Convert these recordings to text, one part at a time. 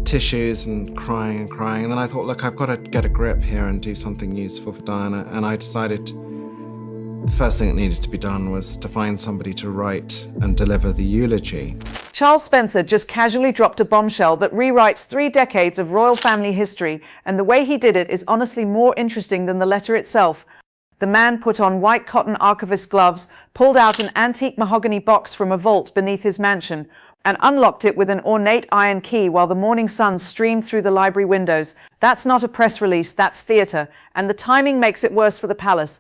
tissues and crying and crying. And then I thought, look, I've got to get a grip here and do something useful for Diana. And I decided the first thing that needed to be done was to find somebody to write and deliver the eulogy. Charles Spencer just casually dropped a bombshell that rewrites 3 decades of royal family history, and the way he did it is honestly more interesting than the letter itself. The man put on white cotton archivist gloves, pulled out an antique mahogany box from a vault beneath his mansion, and unlocked it with an ornate iron key while the morning sun streamed through the library windows. That's not a press release, that's theatre, and the timing makes it worse for the palace.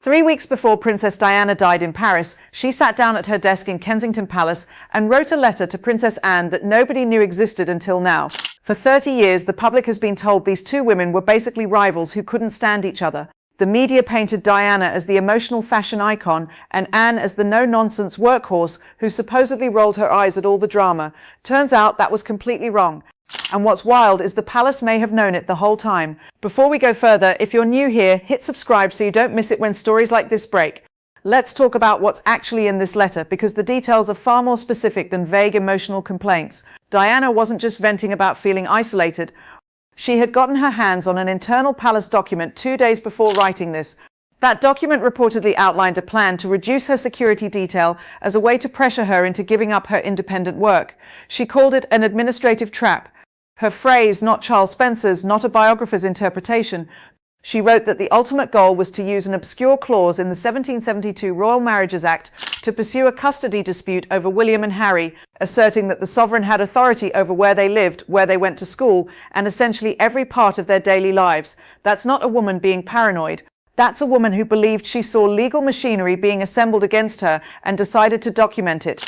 3 weeks before Princess Diana died in Paris, she sat down at her desk in Kensington Palace and wrote a letter to Princess Anne that nobody knew existed until now. For 30 years, the public has been told these two women were basically rivals who couldn't stand each other. The media painted Diana as the emotional fashion icon and Anne as the no-nonsense workhorse who supposedly rolled her eyes at all the drama. Turns out that was completely wrong. And what's wild is the palace may have known it the whole time. Before we go further, if you're new here, hit subscribe so you don't miss it when stories like this break. Let's talk about what's actually in this letter, because the details are far more specific than vague emotional complaints. Diana wasn't just venting about feeling isolated. She had gotten her hands on an internal palace document 2 days before writing this. That document reportedly outlined a plan to reduce her security detail as a way to pressure her into giving up her independent work. She called it an administrative trap. Her phrase, not Charles Spencer's, not a biographer's interpretation. She wrote that the ultimate goal was to use an obscure clause in the 1772 Royal Marriages Act to pursue a custody dispute over William and Harry, asserting that the sovereign had authority over where they lived, where they went to school, and essentially every part of their daily lives. That's not a woman being paranoid. That's a woman who believed she saw legal machinery being assembled against her and decided to document it.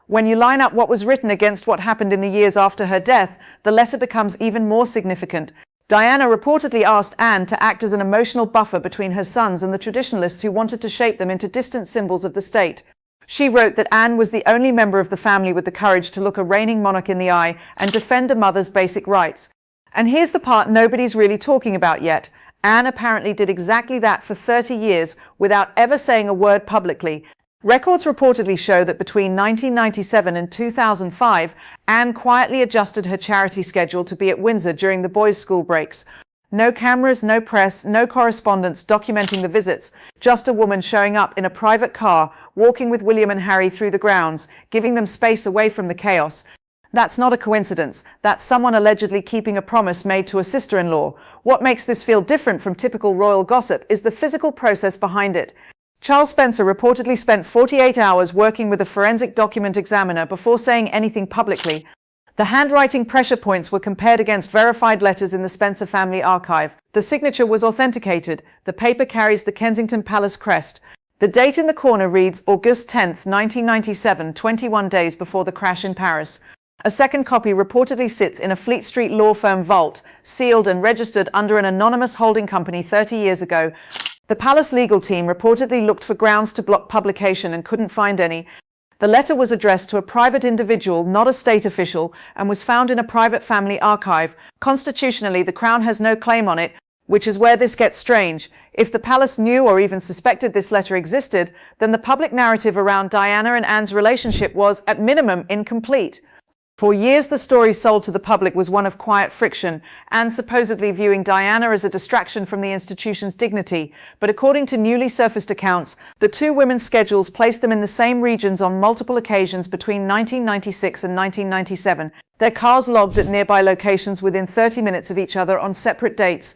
When you line up what was written against what happened in the years after her death, the letter becomes even more significant. Diana reportedly asked Anne to act as an emotional buffer between her sons and the traditionalists who wanted to shape them into distant symbols of the state. She wrote that Anne was the only member of the family with the courage to look a reigning monarch in the eye and defend a mother's basic rights. And here's the part nobody's really talking about yet. Anne apparently did exactly that for 30 years without ever saying a word publicly. Records reportedly show that between 1997 and 2005, Anne quietly adjusted her charity schedule to be at Windsor during the boys' school breaks. No cameras, no press, no correspondence documenting the visits, just a woman showing up in a private car, walking with William and Harry through the grounds, giving them space away from the chaos. That's not a coincidence. That's someone allegedly keeping a promise made to a sister-in-law. What makes this feel different from typical royal gossip is the physical process behind it. Charles Spencer reportedly spent 48 hours working with a forensic document examiner before saying anything publicly. The handwriting pressure points were compared against verified letters in the Spencer family archive. The signature was authenticated. The paper carries the Kensington Palace crest. The date in the corner reads August 10, 1997, 21 days before the crash in Paris. A second copy reportedly sits in a Fleet Street law firm vault, sealed and registered under an anonymous holding company 30 years ago. The palace legal team reportedly looked for grounds to block publication and couldn't find any. The letter was addressed to a private individual, not a state official, and was found in a private family archive. Constitutionally, the Crown has no claim on it, which is where this gets strange. If the palace knew or even suspected this letter existed, then the public narrative around Diana and Anne's relationship was, at minimum, incomplete. For years, the story sold to the public was one of quiet friction, Anne supposedly viewing Diana as a distraction from the institution's dignity. But according to newly surfaced accounts, the two women's schedules placed them in the same regions on multiple occasions between 1996 and 1997, their cars logged at nearby locations within 30 minutes of each other on separate dates.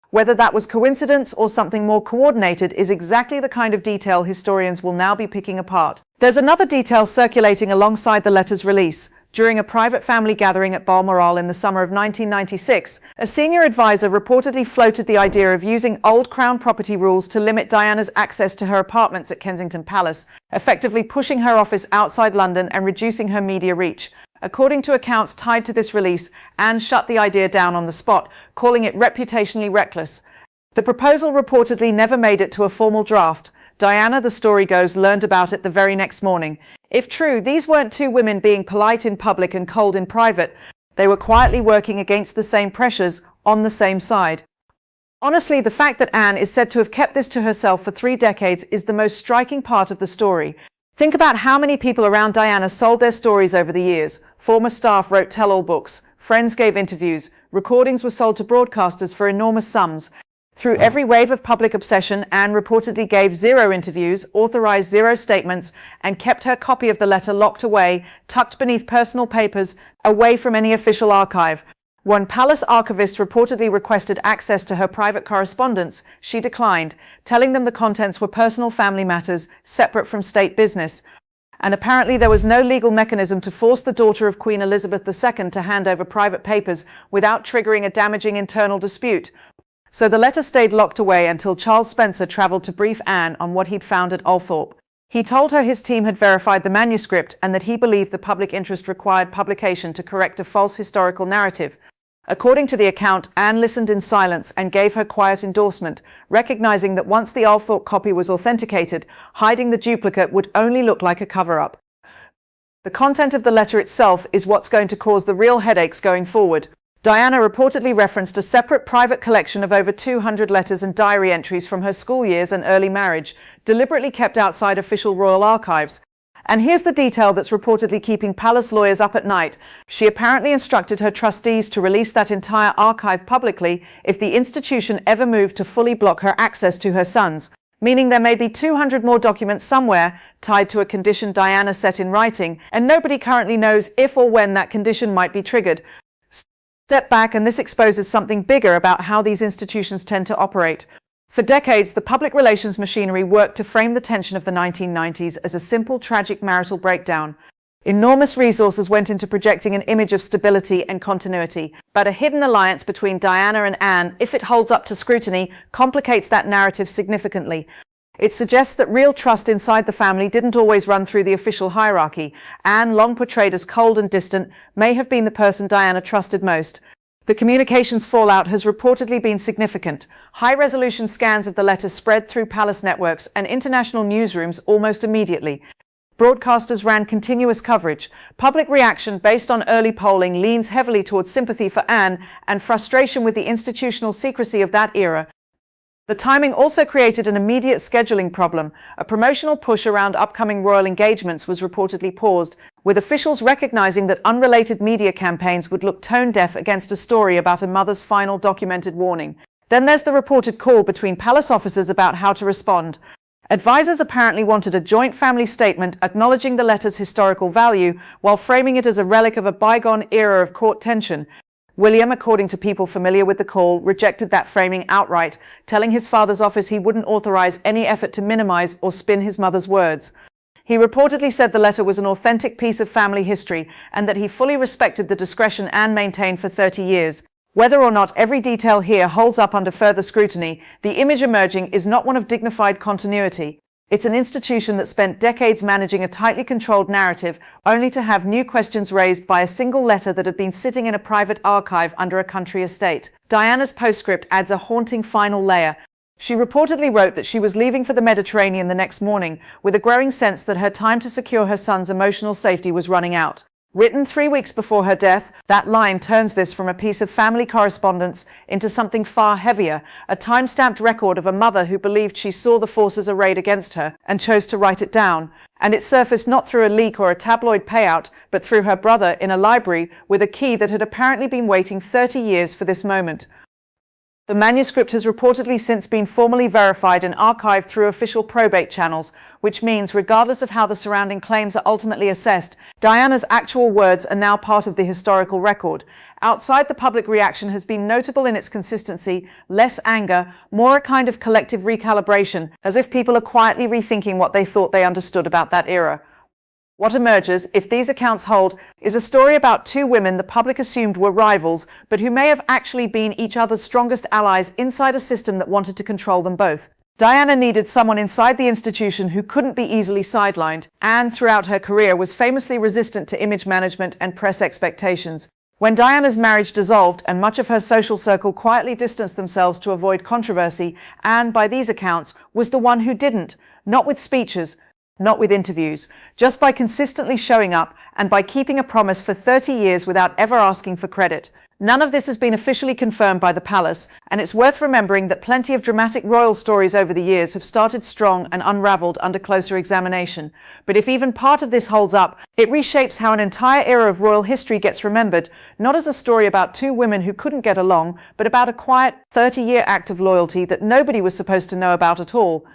Whether that was coincidence or something more coordinated is exactly the kind of detail historians will now be picking apart. There's another detail circulating alongside the letter's release. During a private family gathering at Balmoral in the summer of 1996, a senior advisor reportedly floated the idea of using old Crown property rules to limit Diana's access to her apartments at Kensington Palace, effectively pushing her office outside London and reducing her media reach. According to accounts tied to this release, Anne shut the idea down on the spot, calling it reputationally reckless. The proposal reportedly never made it to a formal draft. Diana, the story goes, learned about it the very next morning. If true, these weren't two women being polite in public and cold in private. They were quietly working against the same pressures, on the same side. Honestly, the fact that Anne is said to have kept this to herself for 3 decades is the most striking part of the story. Think about how many people around Diana sold their stories over the years. Former staff wrote tell-all books, friends gave interviews, recordings were sold to broadcasters for enormous sums. Through every wave of public obsession, Anne reportedly gave 0 interviews, authorized 0 statements, and kept her copy of the letter locked away, tucked beneath personal papers, away from any official archive. When palace archivists reportedly requested access to her private correspondence, she declined, telling them the contents were personal family matters, separate from state business. And apparently there was no legal mechanism to force the daughter of Queen Elizabeth II to hand over private papers without triggering a damaging internal dispute. So the letter stayed locked away until Charles Spencer travelled to brief Anne on what he'd found at Althorpe. He told her his team had verified the manuscript and that he believed the public interest required publication to correct a false historical narrative. According to the account, Anne listened in silence and gave her quiet endorsement, recognizing that once the Althorpe copy was authenticated, hiding the duplicate would only look like a cover-up. The content of the letter itself is what's going to cause the real headaches going forward. Diana reportedly referenced a separate private collection of over 200 letters and diary entries from her school years and early marriage, deliberately kept outside official royal archives. And here's the detail that's reportedly keeping palace lawyers up at night. She apparently instructed her trustees to release that entire archive publicly if the institution ever moved to fully block her access to her sons, meaning there may be 200 more documents somewhere tied to a condition Diana set in writing, and nobody currently knows if or when that condition might be triggered. Step back, and this exposes something bigger about how these institutions tend to operate. For decades, the public relations machinery worked to frame the tension of the 1990s as a simple, tragic marital breakdown. Enormous resources went into projecting an image of stability and continuity, but a hidden alliance between Diana and Anne, if it holds up to scrutiny, complicates that narrative significantly. It suggests that real trust inside the family didn't always run through the official hierarchy. Anne, long portrayed as cold and distant, may have been the person Diana trusted most. The communications fallout has reportedly been significant. High-resolution scans of the letter spread through palace networks and international newsrooms almost immediately. Broadcasters ran continuous coverage. Public reaction based on early polling leans heavily towards sympathy for Anne and frustration with the institutional secrecy of that era. The timing also created an immediate scheduling problem. A promotional push around upcoming royal engagements was reportedly paused, with officials recognizing that unrelated media campaigns would look tone-deaf against a story about a mother's final documented warning. Then there's the reported call between palace officers about how to respond. Advisors apparently wanted a joint family statement acknowledging the letter's historical value while framing it as a relic of a bygone era of court tension. William, according to people familiar with the call, rejected that framing outright, telling his father's office he wouldn't authorize any effort to minimize or spin his mother's words. He reportedly said the letter was an authentic piece of family history and that he fully respected the discretion Anne maintained for 30 years. Whether or not every detail here holds up under further scrutiny, the image emerging is not one of dignified continuity. It's an institution that spent decades managing a tightly controlled narrative, only to have new questions raised by a single letter that had been sitting in a private archive under a country estate. Diana's postscript adds a haunting final layer. She reportedly wrote that she was leaving for the Mediterranean the next morning, with a growing sense that her time to secure her son's emotional safety was running out. Written 3 weeks before her death, that line turns this from a piece of family correspondence into something far heavier, a time-stamped record of a mother who believed she saw the forces arrayed against her and chose to write it down. And it surfaced not through a leak or a tabloid payout, but through her brother in a library with a key that had apparently been waiting 30 years for this moment. The manuscript has reportedly since been formally verified and archived through official probate channels, which means, regardless of how the surrounding claims are ultimately assessed, Diana's actual words are now part of the historical record. Outside, the public reaction has been notable in its consistency, less anger, more a kind of collective recalibration, as if people are quietly rethinking what they thought they understood about that era. What emerges, if these accounts hold, is a story about 2 women the public assumed were rivals, but who may have actually been each other's strongest allies inside a system that wanted to control them both. Diana needed someone inside the institution who couldn't be easily sidelined. Anne, throughout her career, was famously resistant to image management and press expectations. When Diana's marriage dissolved and much of her social circle quietly distanced themselves to avoid controversy, Anne, by these accounts, was the one who didn't, not with speeches, not with interviews, just by consistently showing up and by keeping a promise for 30 years without ever asking for credit. None of this has been officially confirmed by the palace, and it's worth remembering that plenty of dramatic royal stories over the years have started strong and unraveled under closer examination. But if even part of this holds up, it reshapes how an entire era of royal history gets remembered, not as a story about two women who couldn't get along, but about a quiet 30-year act of loyalty that nobody was supposed to know about at all.